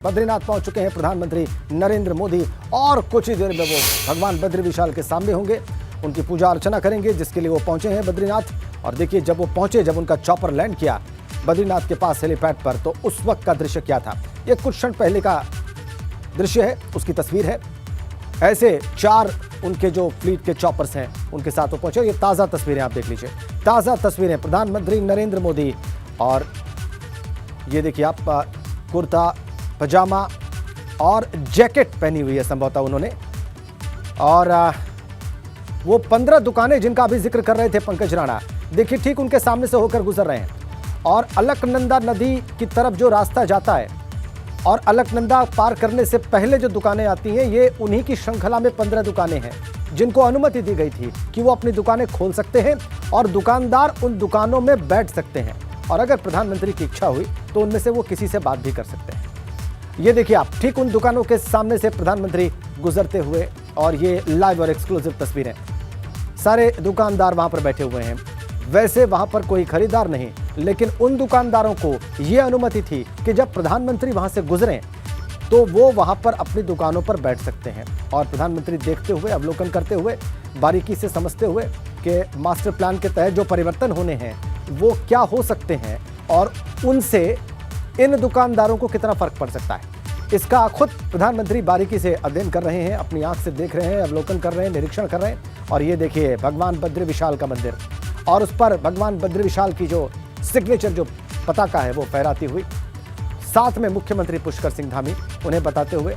बद्रीनाथ पहुंच चुके हैं प्रधानमंत्री नरेंद्र मोदी और कुछ ही देर में वो भगवान बद्री विशाल के सामने होंगे, उनकी पूजा अर्चना करेंगे, जिसके लिए वो पहुंचे हैं बद्रीनाथ। और देखिए, जब वो पहुंचे, जब उनका चॉपर लैंड किया बद्रीनाथ के पास हेलीपैड पर, तो उस वक्त का दृश्य क्या था। ये कुछ क्षण पहले का दृश्य है, उसकी तस्वीर है। ऐसे 4 उनके जो फ्लीट के चॉपर्स हैं उनके साथ वो पहुंचे। ये ताज़ा तस्वीरें आप देख लीजिए, ताज़ा तस्वीरें प्रधानमंत्री नरेंद्र मोदी। और ये देखिए आप, कुर्ता पजामा और जैकेट पहनी हुई है संभवतः उन्होंने। और वो 15 दुकानें जिनका अभी जिक्र कर रहे थे पंकज राणा, देखिए ठीक उनके सामने से होकर गुजर रहे हैं। और अलकनंदा नदी की तरफ जो रास्ता जाता है, और अलकनंदा पार करने से पहले जो दुकानें आती हैं, ये उन्हीं की श्रृंखला में 15 दुकानें हैं जिनको अनुमति दी गई थी कि वो अपनी दुकानें खोल सकते हैं और दुकानदार उन दुकानों में बैठ सकते हैं। और अगर प्रधानमंत्री की इच्छा हुई तो उनमें से वो किसी से बात भी कर सकते हैं। ये देखिए आप, ठीक उन दुकानों के सामने से प्रधानमंत्री गुजरते हुए, और ये लाइव और एक्सक्लूसिव तस्वीरें। सारे दुकानदार वहां पर बैठे हुए हैं। वैसे वहां पर कोई खरीदार नहीं, लेकिन उन दुकानदारों को यह अनुमति थी कि जब प्रधानमंत्री वहां से गुजरें तो वो वहां पर अपनी दुकानों पर बैठ सकते हैं। और प्रधानमंत्री देखते हुए, अवलोकन करते हुए, बारीकी से समझते हुए कि मास्टर प्लान के तहत जो परिवर्तन होने हैं वो क्या हो सकते हैं और उनसे इन दुकानदारों को कितना फर्क पड़ सकता है, इसका खुद प्रधानमंत्री बारीकी से अध्ययन कर रहे हैं, अपनी आंख से देख रहे हैं, अवलोकन कर रहे हैं, निरीक्षण कर रहे हैं। और ये देखिए भगवान बद्री विशाल का मंदिर, और उस पर भगवान बद्री विशाल की जो सिग्नेचर जो पताका है वो फहराती हुई, साथ में मुख्यमंत्री पुष्कर सिंह धामी उन्हें बताते हुए,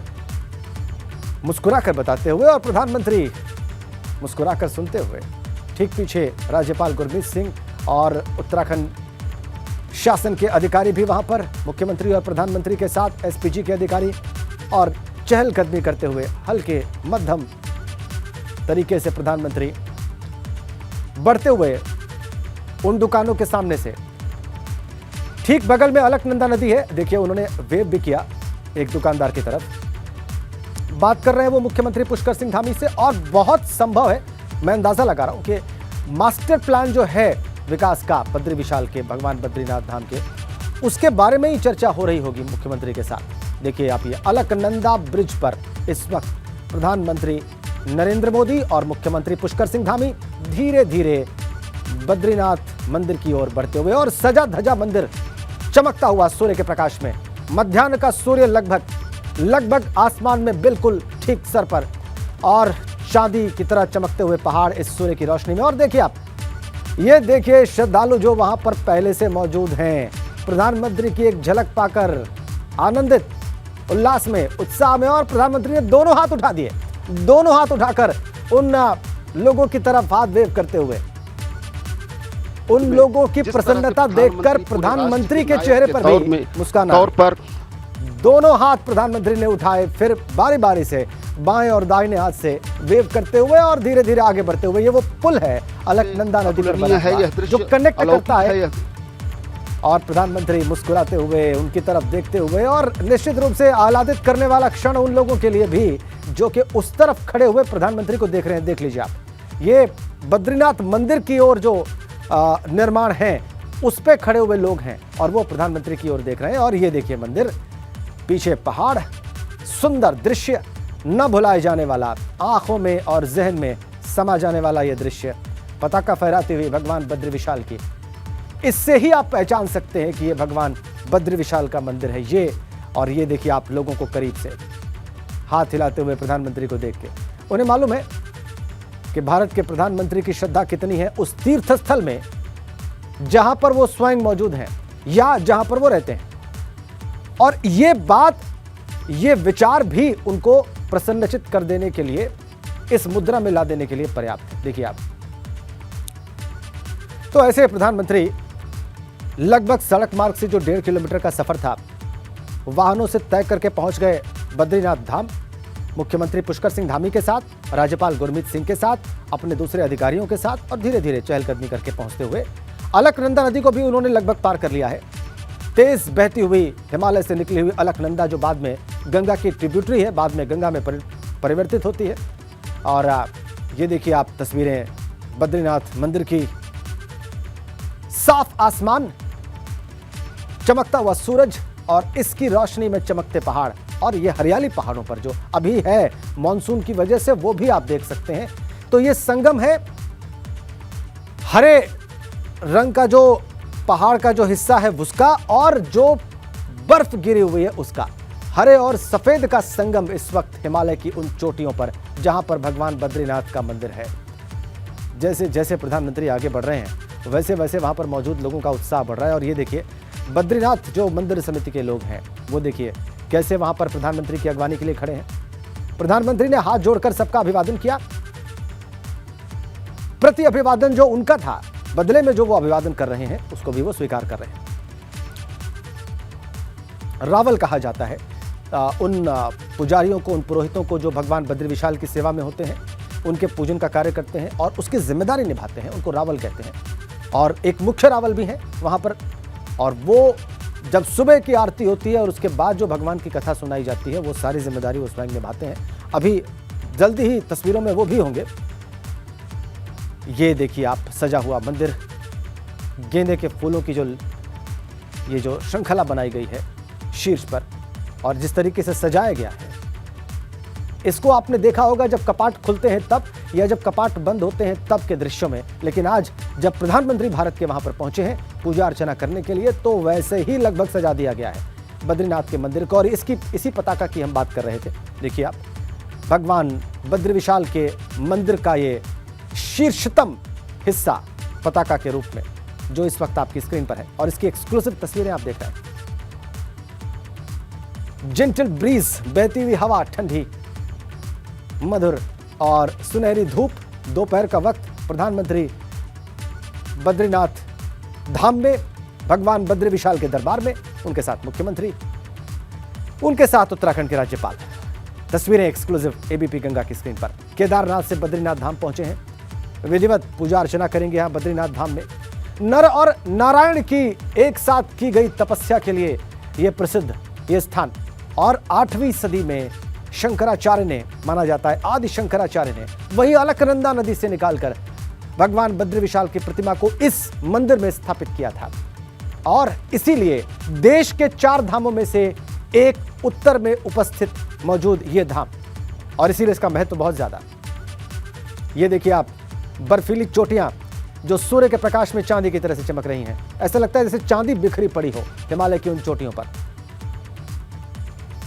मुस्कुराकर बताते हुए, और प्रधानमंत्री मुस्कुराकर सुनते हुए। ठीक पीछे राज्यपाल गुरमीत सिंह और उत्तराखंड शासन के अधिकारी भी वहां पर मुख्यमंत्री और प्रधानमंत्री के साथ, एसपीजी के अधिकारी, और चहलकदमी करते हुए हल्के मध्यम तरीके से प्रधानमंत्री बढ़ते हुए उन दुकानों के सामने से। ठीक बगल में अलकनंदा नदी है, देखिए उन्होंने वेव भी किया एक दुकानदार की तरफ। बात कर रहे हैं वो मुख्यमंत्री पुष्कर सिंह धामी से। और बहुत संभव है, मैं अंदाजा लगा रहा हूं कि मास्टर प्लान जो है विकास का बद्री विशाल के, भगवान बद्रीनाथ धाम के, उसके बारे में ही चर्चा हो रही होगी मुख्यमंत्री के साथ। देखिए आप, ये अलकनंदा ब्रिज पर इस वक्त प्रधानमंत्री नरेंद्र मोदी और मुख्यमंत्री पुष्कर सिंह धामी धीरे धीरे बद्रीनाथ मंदिर की ओर बढ़ते हुए, और सजा धजा मंदिर चमकता हुआ सूर्य के प्रकाश में। मध्याह्न का सूर्य लगभग आसमान में बिल्कुल ठीक सर पर, और चांदी की तरह चमकते हुए पहाड़ इस सूर्य की रोशनी में। और देखिए आप, ये देखिए श्रद्धालु जो वहां पर पहले से मौजूद हैं, प्रधानमंत्री की एक झलक पाकर आनंदित, उल्लास में, उत्साह में। और प्रधानमंत्री ने दोनों हाथ उठा दिए, दोनों हाथ उठाकर उन लोगों की तरफ हाथ वेव करते हुए, उन लोगों की प्रसन्नता देखकर प्रधानमंत्री के चेहरे पर भी मुस्कान पर दोनों हाथ प्रधानमंत्री ने उठाए, फिर बारी बारी से बाएं और दाहिने हाथ से वेव करते हुए और धीरे धीरे आगे बढ़ते हुए। ये वो पुल है अलकनंदा नदी पर बना हुआ, जो कनेक्ट करता है। और प्रधानमंत्री मुस्कुराते हुए, उनकी तरफ देखते हुए, और निश्चित रूप से आह्लादित करने वाला क्षण उन लोगों के लिए भी जो कि उस तरफ खड़े हुए प्रधानमंत्री को देख रहे हैं। देख लीजिए आप, ये बद्रीनाथ मंदिर की ओर जो निर्माण है उस पे खड़े हुए लोग हैं, और वो प्रधानमंत्री की ओर देख रहे हैं। और ये देखिए मंदिर, पीछे पहाड़, सुंदर दृश्य, न भुलाए जाने वाला, आंखों में और जहन में समा जाने वाला ये दृश्य, पताका फहराती हुई भगवान बद्री विशाल की। इससे ही आप पहचान सकते हैं कि ये भगवान बद्री विशाल का मंदिर है ये। और ये देखिए आप, लोगों को करीब से हाथ हिलाते हुए प्रधानमंत्री को देख के उन्हें मालूम है कि भारत के प्रधानमंत्री की श्रद्धा कितनी है उस तीर्थ स्थल में जहां पर वो स्वयं मौजूद हैं या जहां पर वो रहते हैं। और ये बात, ये विचार भी उनको प्रसन्नचित कर देने के लिए, इस मुद्रा में ला देने के लिए पर्याप्त है। देखिए आप, तो ऐसे प्रधानमंत्री लगभग सड़क मार्ग से जो 1.5 किलोमीटर का सफर था, वाहनों से तय करके पहुंच गए बद्रीनाथ धाम, मुख्यमंत्री पुष्कर सिंह धामी के साथ, राज्यपाल गुरमीत सिंह के साथ, अपने दूसरे अधिकारियों के साथ, और धीरे धीरे चहलकदमी करके पहुंचते हुए अलकनंदा नदी को भी उन्होंने लगभग पार कर लिया है। तेज बहती हुई, हिमालय से निकली हुई अलकनंदा, जो बाद में गंगा की ट्रिब्यूटरी है, बाद में गंगा में परिवर्तित होती है। और ये देखिए आप तस्वीरें बद्रीनाथ मंदिर की, साफ आसमान, चमकता हुआ सूरज, और इसकी रोशनी में चमकते पहाड़ और ये हरियाली पहाड़ों पर जो अभी है मॉनसून की वजह से, वो भी आप देख सकते हैं। तो ये संगम है हरे रंग का जो पहाड़ का जो हिस्सा है उसका, और जो बर्फ गिरी हुई है उसका। हरे और सफेद का संगम इस वक्त हिमालय की उन चोटियों पर जहां पर भगवान बद्रीनाथ का मंदिर है। जैसे जैसे प्रधानमंत्री आगे बढ़ रहे हैं वैसे वैसे वहां पर मौजूद लोगों का उत्साह बढ़ रहा है। और ये देखिए बद्रीनाथ जो मंदिर समिति के लोग हैं वो देखिए कैसे वहां पर प्रधानमंत्री की अगवानी के लिए खड़े हैं। प्रधानमंत्री ने हाथ जोड़कर सबका अभिवादन किया। प्रति अभिवादन जो उनका था, बदले में जो वो अभिवादन कर रहे हैं उसको भी वो स्वीकार कर रहे हैं। रावल कहा जाता है उन पुजारियों को, उन पुरोहितों को जो भगवान बद्री विशाल की सेवा में होते हैं, उनके पूजन का कार्य करते हैं और उसकी जिम्मेदारी निभाते हैं, उनको रावल कहते हैं। और एक मुख्य रावल भी है वहां पर, और वो जब सुबह की आरती होती है और उसके बाद जो भगवान की कथा सुनाई जाती है वो सारी जिम्मेदारी वो स्वयं निभाते हैं। अभी जल्दी ही तस्वीरों में वो भी होंगे। ये देखिए आप सजा हुआ मंदिर, गेंदे के फूलों की ये जो श्रृंखला बनाई गई है शीर्ष पर, और जिस तरीके से सजाया गया है, इसको आपने देखा होगा जब कपाट खुलते हैं तब, या जब कपाट बंद होते हैं तब के दृश्यों में। लेकिन आज जब प्रधानमंत्री भारत के वहां पर पहुंचे हैं पूजा अर्चना करने के लिए, तो वैसे ही लगभग सजा दिया गया है बद्रीनाथ के मंदिर को। और इसी पताका की हम बात कर रहे थे। देखिए आप, भगवान बद्री विशाल के मंदिर का ये शीर्षतम हिस्सा पताका के रूप में जो इस वक्त आपकी स्क्रीन पर है, और इसकी एक्सक्लूसिव तस्वीरें आप देख रहे हैं। जेंटल ब्रीज, बहती हुई हवा, ठंडी मधुर और सुनहरी धूप, दोपहर का वक्त, प्रधानमंत्री बद्रीनाथ धाम में, भगवान बद्री विशाल के दरबार में, उनके साथ मुख्यमंत्री, उनके साथ उत्तराखंड के राज्यपाल। तस्वीरें एक्सक्लूसिव एबीपी गंगा की स्क्रीन पर। केदारनाथ से बद्रीनाथ धाम पहुंचे हैं, विधिवत पूजा अर्चना करेंगे यहां बद्रीनाथ धाम में। नर और नारायण की एक साथ की गई तपस्या के लिए यह प्रसिद्ध ये स्थान, और 8वीं सदी में शंकराचार्य ने, माना जाता है आदि शंकराचार्य ने, वही अलकनंदा नदी से निकालकर भगवान बद्री विशाल की प्रतिमा को इस मंदिर में स्थापित किया था। और इसीलिए देश के 4 धामों में से एक उत्तर में उपस्थित मौजूद ये धाम, और इसीलिए इसका महत्व बहुत ज्यादा। ये देखिए आप, बर्फीली चोटियां जो सूर्य के प्रकाश में चांदी की तरह से चमक रही हैं। ऐसा लगता है जैसे चांदी बिखरी पड़ी हो हिमालय की उन चोटियों पर।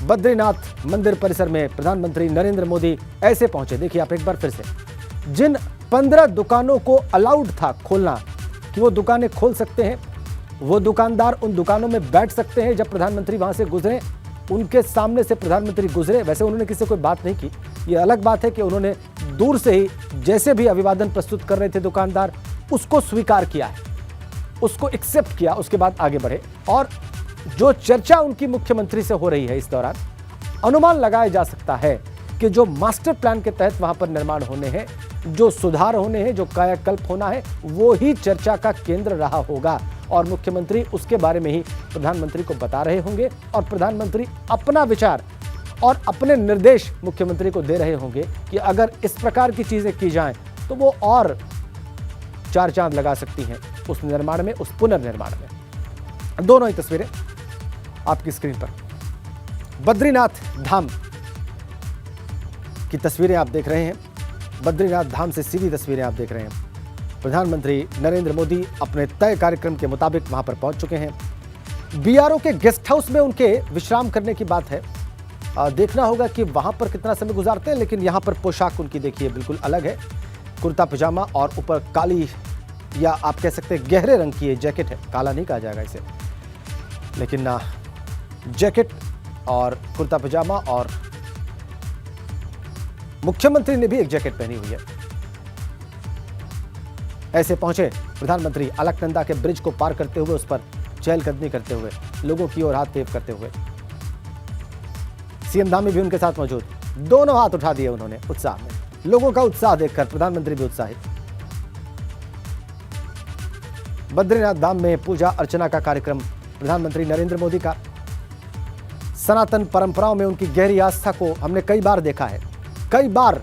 बद्रीनाथ मंदिर परिसर में प्रधानमंत्री नरेंद्र मोदी ऐसे पहुंचे। देखिए आप एक बार फिर से, जिन 15 दुकानों को अलाउड था खोलना कि वो दुकानें खोल सकते हैं, वो दुकानदार उन दुकानों में बैठ सकते हैं। जब प्रधानमंत्री वहां से गुजरे, उनके सामने से प्रधानमंत्री गुजरे, वैसे उन्होंने किसी से कोई बात नहीं की। ये अलग बात है कि उन्होंने दूर से ही जैसे भी अभिवादन प्रस्तुत कर रहे थे दुकानदार, उसको स्वीकार किया है, उसको एक्सेप्ट किया, उसके बाद आगे बढ़े। और जो चर्चा उनकी मुख्यमंत्री से हो रही है इस दौरान, अनुमान लगाया जा सकता है कि जो मास्टर प्लान के तहत वहां पर निर्माण होने हैं, जो सुधार होने हैं, जो कायाकल्प होना है, वो ही चर्चा का केंद्र रहा होगा। और मुख्यमंत्री उसके बारे में ही प्रधानमंत्री को बता रहे होंगे, और प्रधानमंत्री अपना विचार और अपने निर्देश मुख्यमंत्री को दे रहे होंगे कि अगर इस प्रकार की चीजें की जाएं तो वो और 4 चांद लगा सकती हैं उस निर्माण में, उस पुनर्निर्माण में। दोनों ही तस्वीरें आपकी स्क्रीन पर। बद्रीनाथ धाम की तस्वीरें आप देख रहे हैं। बद्रीनाथ धाम से सीधी तस्वीरें आप देख रहे हैं। प्रधानमंत्री नरेंद्र मोदी अपने तय कार्यक्रम के मुताबिक वहां पर पहुंच चुके हैं। बीआरओ के गेस्ट हाउस में उनके विश्राम करने की बात है। देखना होगा कि वहां पर कितना समय गुजारते हैं, लेकिन यहां पर पोशाक उनकी देखिए बिल्कुल अलग है। कुर्ता पजामा और ऊपर काली, या आप कह सकते हैं गहरे रंग की ये जैकेट है, काला नहीं कहा जाएगा इसे, लेकिन जैकेट और कुर्ता पजामा, और मुख्यमंत्री ने भी एक जैकेट पहनी हुई है। ऐसे पहुंचे प्रधानमंत्री अलकनंदा के ब्रिज को पार करते हुए, उस पर चहलकदमी करते हुए, लोगों की ओर हाथ टेप करते हुए। सीएम धामी भी उनके साथ मौजूद, दोनों हाथ उठा दिए उन्होंने उत्साह में। लोगों का उत्साह देखकर प्रधानमंत्री भी उत्साहित। बद्रीनाथ धाम में पूजा अर्चना का कार्यक्रम प्रधानमंत्री नरेंद्र मोदी का। सनातन परंपराओं में उनकी गहरी आस्था को हमने कई बार देखा है। कई बार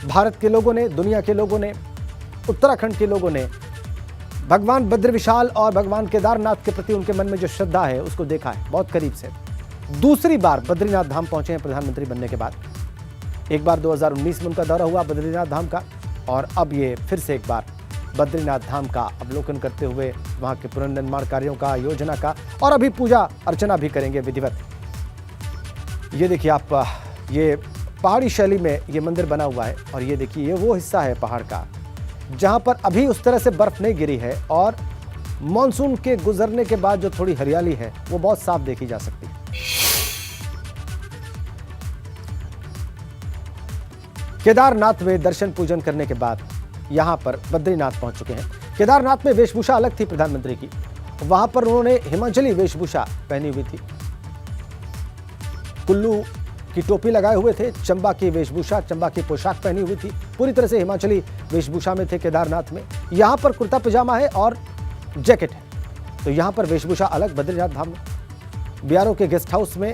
भारत के लोगों ने, दुनिया के लोगों ने, उत्तराखंड के लोगों ने भगवान बद्री विशाल और भगवान केदारनाथ के प्रति उनके मन में जो श्रद्धा है उसको देखा है बहुत करीब से। दूसरी बार बद्रीनाथ धाम पहुंचे हैं प्रधानमंत्री बनने के बाद। एक बार 2019 में उनका दौरा हुआ बद्रीनाथ धाम का, और अब ये फिर से एक बार बद्रीनाथ धाम का अवलोकन करते हुए वहां के पुनर्निर्माण कार्यों का, योजना का, और अभी पूजा अर्चना भी करेंगे विधिवत। ये देखिए आप, ये पहाड़ी शैली में ये मंदिर बना हुआ है, और ये देखिए ये वो हिस्सा है पहाड़ का जहां पर अभी उस तरह से बर्फ नहीं गिरी है, और मॉनसून के गुजरने के बाद जो थोड़ी हरियाली है वो बहुत साफ देखी जा सकती है। केदारनाथ में दर्शन पूजन करने के बाद यहां पर बद्रीनाथ पहुंच चुके हैं। केदारनाथ में वेशभूषा अलग थी प्रधानमंत्री की, वहां पर उन्होंने हिमाचली वेशभूषा पहनी हुई थी, कुल्लू की टोपी लगाए हुए थे, चंबा की वेशभूषा, चंबा की पोशाक पहनी हुई थी, पूरी तरह से हिमाचली वेशभूषा में थे केदारनाथ में। यहां पर कुर्ता पजामा है और जैकेट है, तो यहां पर वेशभूषा अलग। बद्रीनाथ धाम में बियारों के गेस्ट हाउस में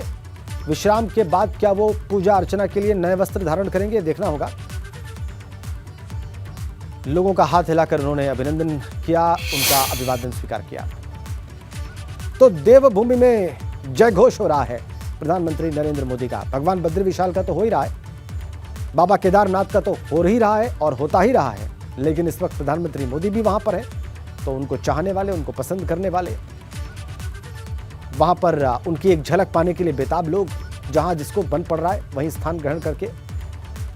विश्राम के बाद क्या वो पूजा अर्चना के लिए नए वस्त्र धारण करेंगे, देखना होगा। लोगों का हाथ हिलाकर उन्होंने अभिनंदन किया, उनका अभिवादन स्वीकार किया। तो देवभूमि में जय घोष हो रहा है प्रधानमंत्री नरेंद्र मोदी का। भगवान बद्री विशाल का तो हो ही रहा है, बाबा केदारनाथ का तो हो ही रहा है और होता ही रहा है, लेकिन इस वक्त प्रधानमंत्री मोदी भी वहां पर है, तो उनको चाहने वाले, उनको पसंद करने वाले, वहां पर उनकी एक झलक पाने के लिए बेताब लोग, जहां जिसको बन पड़ रहा है वहीं स्थान ग्रहण करके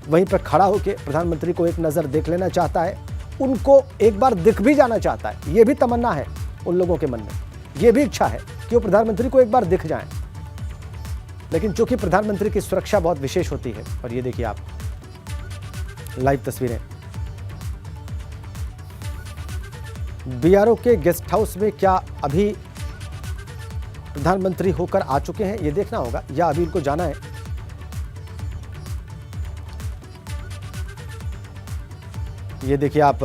वहीं पर खड़ा होकर प्रधानमंत्री को एक नज़र देख लेना चाहता है, उनको एक बार दिख भी जाना चाहता है। ये भी तमन्ना है उन लोगों के मन में, ये भी इच्छा है कि वो प्रधानमंत्री को एक बार दिख जाएं। लेकिन चूंकि प्रधानमंत्री की सुरक्षा बहुत विशेष होती है, और ये देखिए आप लाइव तस्वीरें बीआरओ के गेस्ट हाउस में, क्या अभी प्रधानमंत्री होकर आ चुके हैं ये देखना होगा, या अभी उनको जाना है। ये देखिए आप,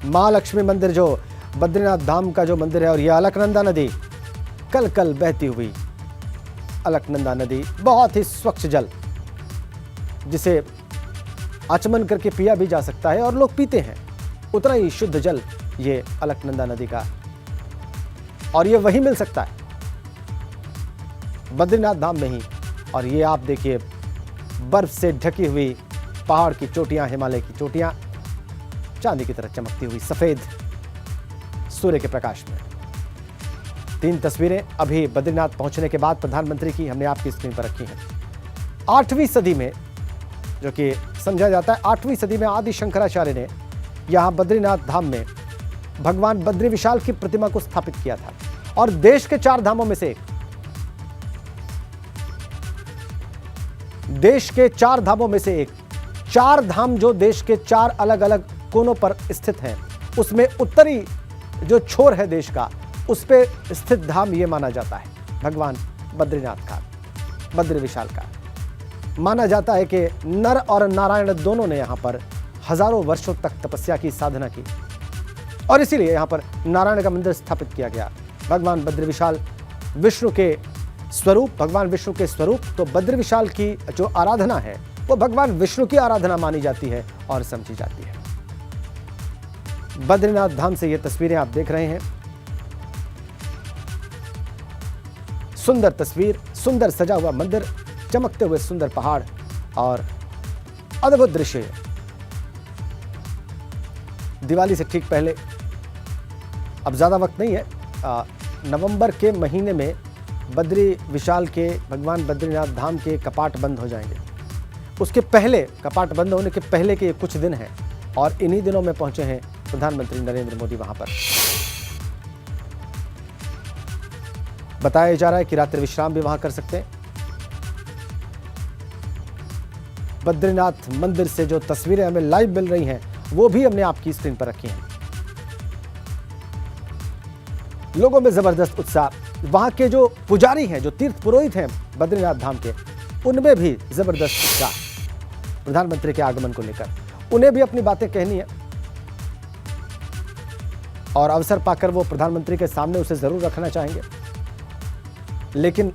महालक्ष्मी मंदिर जो बद्रीनाथ धाम का जो मंदिर है, और यह अलकनंदा नदी, कल कल बहती हुई अलकनंदा नदी, बहुत ही स्वच्छ जल, जिसे आचमन करके पिया भी जा सकता है और लोग पीते हैं, उतना ही शुद्ध जल ये अलकनंदा नदी का, और ये वहीं मिल सकता है बद्रीनाथ धाम में ही। और ये आप देखिए बर्फ से ढकी हुई पहाड़ की चोटियां, हिमालय की चोटियां, चांदी की तरह चमकती हुई सफेद सूर्य के प्रकाश में। 3 तस्वीरें अभी बद्रीनाथ पहुंचने के बाद प्रधानमंत्री की हमने आपकी स्क्रीन पर रखी हैं। 8वीं सदी में, जो कि समझा जाता है 8वीं सदी में आदि शंकराचार्य ने यहां बद्रीनाथ धाम में भगवान बद्री विशाल की प्रतिमा को स्थापित किया था, और देश के 4 धामों में से एक, देश के 4 धामों में से एक, 4 धाम जो देश के 4 अलग अलग कोनों पर स्थित हैं, उसमें उत्तरी जो छोर है देश का, उस पे स्थित धाम ये माना जाता है भगवान बद्रीनाथ का, बद्री विशाल का। माना जाता है कि नर और नारायण दोनों ने यहाँ पर हजारों वर्षों तक तपस्या की, साधना की, और इसीलिए यहाँ पर नारायण का मंदिर स्थापित किया गया। भगवान बद्री विशाल विष्णु के स्वरूप, भगवान विष्णु के स्वरूप, तो बद्री विशाल की जो आराधना है वो भगवान विष्णु की आराधना मानी जाती है और समझी जाती है। बद्रीनाथ धाम से ये तस्वीरें आप देख रहे हैं, सुंदर तस्वीर, सुंदर सजा हुआ मंदिर, चमकते हुए सुंदर पहाड़ और अद्भुत दृश्य। दिवाली से ठीक पहले, अब ज्यादा वक्त नहीं है, नवंबर के महीने में बद्री विशाल के, भगवान बद्रीनाथ धाम के कपाट बंद हो जाएंगे। उसके पहले, कपाट बंद होने के पहले के कुछ दिन हैं, और इन्हीं दिनों में पहुंचे हैं प्रधानमंत्री नरेंद्र मोदी वहां पर। बताया जा रहा है कि रात्रि विश्राम भी वहां कर सकते हैं। बद्रीनाथ मंदिर से जो तस्वीरें हमें लाइव मिल रही हैं, वो भी हमने आपकी स्क्रीन पर रखी हैं। लोगों में जबरदस्त उत्साह, वहां के जो पुजारी हैं, जो तीर्थ पुरोहित हैं बद्रीनाथ धाम के, उनमें भी जबरदस्त उत्साह प्रधानमंत्री के आगमन को लेकर। उन्हें भी अपनी बातें कहनी है, और अवसर पाकर वो प्रधानमंत्री के सामने उसे जरूर रखना चाहेंगे। लेकिन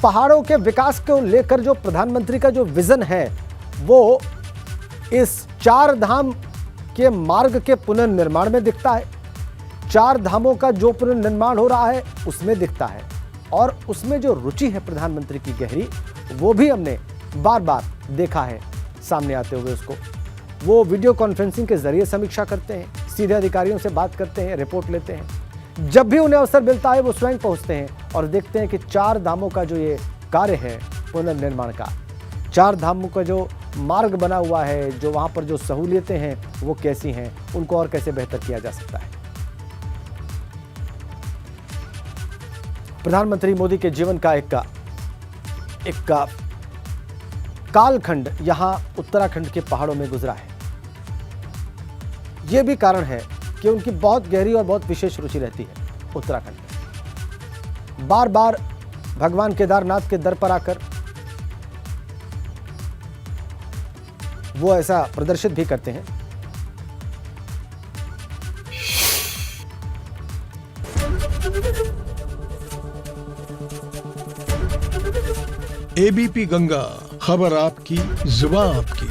पहाड़ों के विकास को लेकर जो प्रधानमंत्री का जो विजन है, वो इस 4 धाम के मार्ग के पुनर्निर्माण में दिखता है। चार धामों का जो पुनर्निर्माण हो रहा है उसमें दिखता है, और उसमें जो रुचि है प्रधानमंत्री की गहरी, वो भी हमने बार बार देखा है सामने आते हुए। उसको वो वीडियो कॉन्फ्रेंसिंग के जरिए समीक्षा करते हैं, सीधे अधिकारियों से बात करते हैं, रिपोर्ट लेते हैं। जब भी उन्हें अवसर मिलता है वो स्वयं पहुंचते हैं और देखते हैं कि चार धामों का जो ये कार्य है पुनर्निर्माण का, चार धामों का जो मार्ग बना हुआ है, जो वहां पर जो सहूलियतें हैं वो कैसी हैं, उनको और कैसे बेहतर किया जा सकता है। प्रधानमंत्री मोदी के जीवन का एक कालखंड यहां उत्तराखंड के पहाड़ों में गुजरा है। यह भी कारण है कि उनकी बहुत गहरी और बहुत विशेष रुचि रहती है उत्तराखंड में। बार बार भगवान केदारनाथ के दर पर आकर वो ऐसा प्रदर्शित भी करते हैं। एबीपी गंगा, खबर आपकी, जुबान आपकी।